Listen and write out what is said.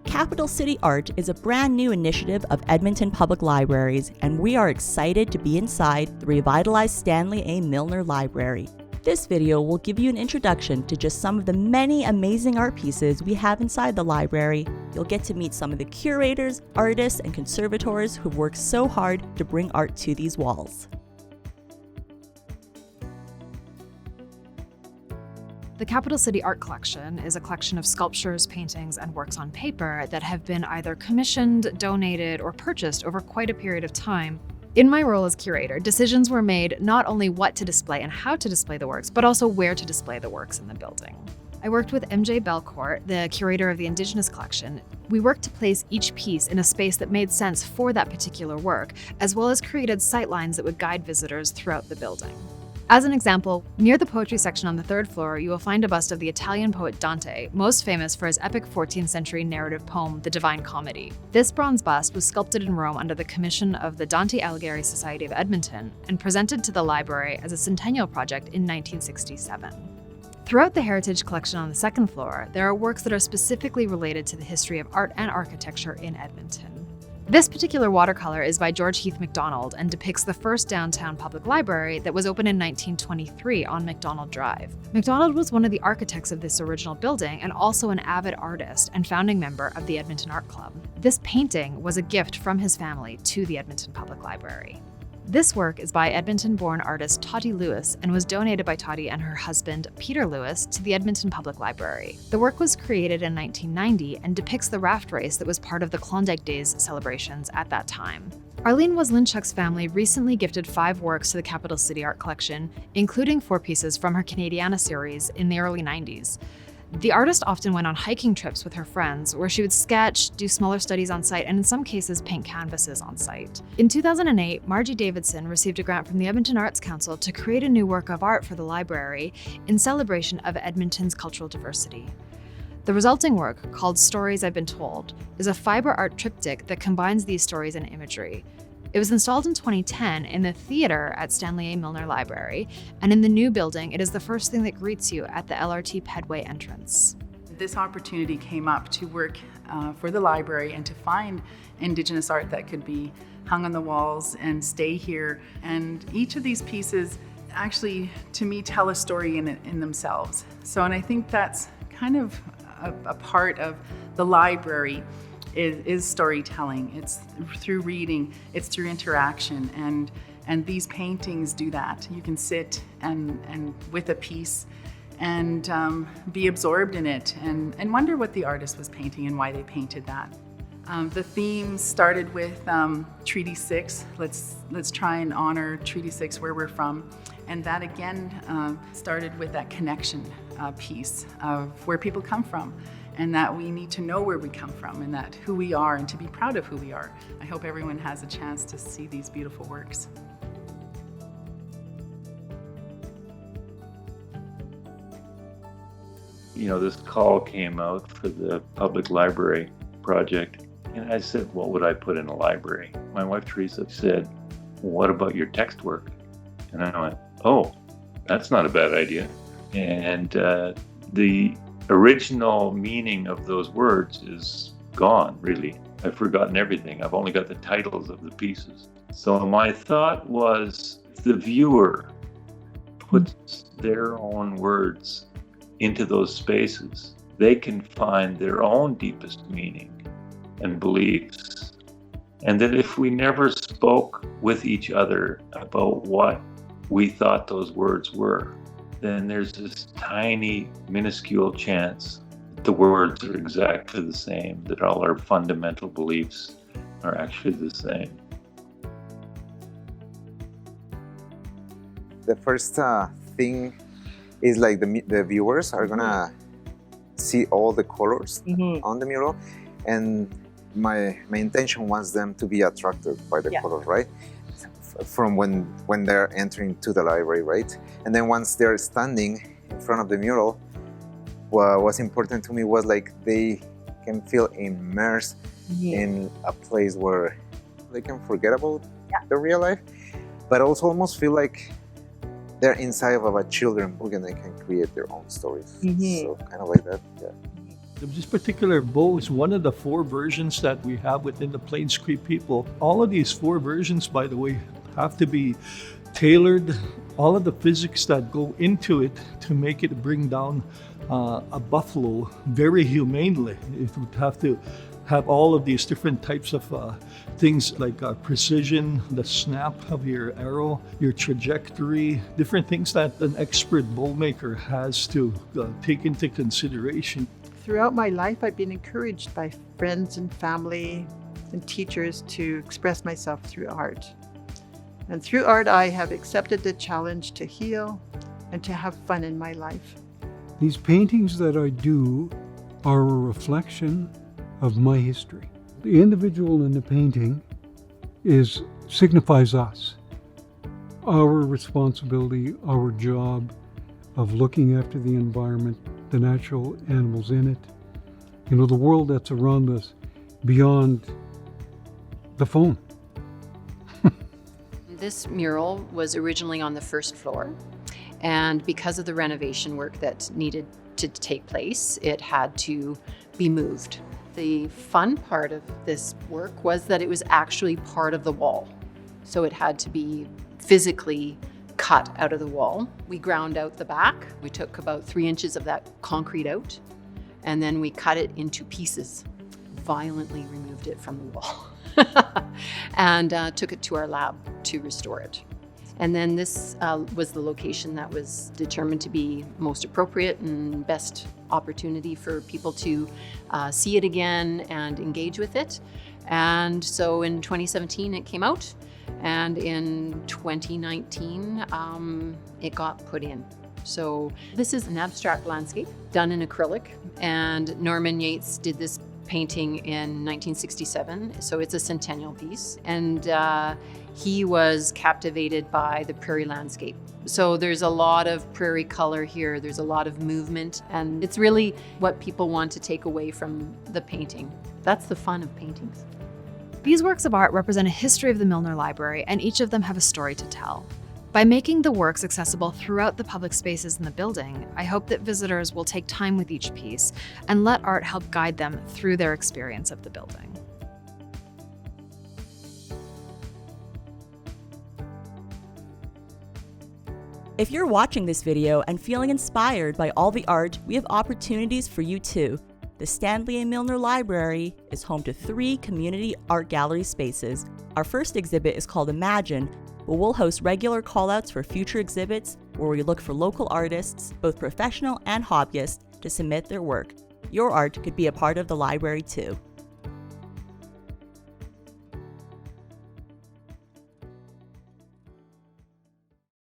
Capital City Art is a brand new initiative of Edmonton Public Libraries, and we are excited to be inside the revitalized Stanley A. Milner Library. This video will give you an introduction to just some of the many amazing art pieces we have inside the library. You'll get to meet some of the curators, artists, and conservators who've worked so hard to bring art to these walls. The Capital City Art Collection is a collection of sculptures, paintings, and works on paper that have been either commissioned, donated, or purchased over quite a period of time. In my role as curator, decisions were made not only what to display and how to display the works, but also where to display the works in the building. I worked with MJ Belcourt, the curator of the Indigenous Collection. We worked to place each piece in a space that made sense for that particular work, as well as created sightlines that would guide visitors throughout the building. As an example, near the poetry section on the third floor, you will find a bust of the Italian poet Dante, most famous for his epic 14th century narrative poem, The Divine Comedy. This bronze bust was sculpted in Rome under the commission of the Dante Alighieri Society of Edmonton and presented to the library as a centennial project in 1967. Throughout the Heritage Collection on the second floor, there are works that are specifically related to the history of art and architecture in Edmonton. This particular watercolor is by George Heath MacDonald and depicts the first downtown public library that was opened in 1923 on MacDonald Drive. MacDonald was one of the architects of this original building and also an avid artist and founding member of the Edmonton Art Club. This painting was a gift from his family to the Edmonton Public Library. This work is by Edmonton-born artist Tottie Lewis and was donated by Tottie and her husband, Peter Lewis, to the Edmonton Public Library. The work was created in 1990 and depicts the raft race that was part of the Klondike Days celebrations at that time. Arlene Waslinchuk's family recently gifted 5 works to the Capital City Art Collection, including 4 pieces from her Canadiana series in the early 90s. The artist often went on hiking trips with her friends, where she would sketch, do smaller studies on site, and in some cases paint canvases on site. In 2008, Margie Davidson received a grant from the Edmonton Arts Council to create a new work of art for the library in celebration of Edmonton's cultural diversity. The resulting work, called Stories I've Been Told, is a fiber art triptych that combines these stories and imagery. It was installed in 2010 in the theater at Stanley A. Milner Library, and in the new building, it is the first thing that greets you at the LRT Pedway entrance. This opportunity came up to work for the library and to find Indigenous art that could be hung on the walls and stay here. And each of these pieces actually, to me, tell a story in themselves. And I think that's kind of a part of the library. Is storytelling. It's through reading, it's through interaction, and these paintings do that. You can sit and with a piece and be absorbed in it and wonder what the artist was painting and why they painted that. The theme started with Treaty 6. Let's try and honor Treaty 6 where we're from, and that again started with that connection piece of where people come from, and that we need to know where we come from and that who we are and to be proud of who we are. I hope everyone has a chance to see these beautiful works. You know, this call came out for the public library project, and I said, what would I put in a library? My wife Teresa said, what about your text work? And I went, oh, that's not a bad idea. And the original meaning of those words is gone, really. I've forgotten everything. I've only got the titles of the pieces. So my thought was, if the viewer puts their own words into those spaces, they can find their own deepest meaning and beliefs. And that if we never spoke with each other about what we thought those words were, then there's this tiny, minuscule chance that the words are exactly the same, that all our fundamental beliefs are actually the same. The first thing is like the viewers are gonna see all the colors on the mural, and my intention was them to be attracted by the colors, right? From when they're entering to the library, right? And then once they're standing in front of the mural, what was important to me was like they can feel immersed in a place where they can forget about the real life, but also almost feel like they're inside of a children's book and they can create their own stories. So kind of like that, This particular bow is one of the 4 versions that we have within the Plains Cree people. All of these 4 versions, by the way, have to be tailored, all of the physics that go into it to make it bring down a buffalo very humanely. It would have to have all of these different types of things like precision, the snap of your arrow, your trajectory, different things that an expert bow maker has to take into consideration. Throughout my life, I've been encouraged by friends and family and teachers to express myself through art. And through art, I have accepted the challenge to heal and to have fun in my life. These paintings that I do are a reflection of my history. The individual in the painting signifies us. Our responsibility, our job of looking after the environment, the natural animals in it, the world that's around us beyond the phone. This mural was originally on the first floor, and because of the renovation work that needed to take place, it had to be moved. The fun part of this work was that it was actually part of the wall, so it had to be physically cut out of the wall. We ground out the back. We took about 3 inches of that concrete out, and then we cut it into pieces, violently removed it from the wall, and took it to our lab to restore it. And then this was the location that was determined to be most appropriate and best opportunity for people to see it again and engage with it. And so in 2017 it came out, and in 2019 it got put in. So this is an abstract landscape done in acrylic, and Norman Yates did this painting in 1967, so it's a centennial piece, and he was captivated by the prairie landscape. So there's a lot of prairie color here, there's a lot of movement, and it's really what people want to take away from the painting. That's the fun of paintings. These works of art represent a history of the Milner Library, and each of them have a story to tell. By making the works accessible throughout the public spaces in the building, I hope that visitors will take time with each piece and let art help guide them through their experience of the building. If you're watching this video and feeling inspired by all the art, we have opportunities for you too. The Stanley A. Milner Library is home to 3 community art gallery spaces. Our first exhibit is called Imagine, but we'll host regular callouts for future exhibits where we look for local artists, both professional and hobbyist, to submit their work. Your art could be a part of the library too.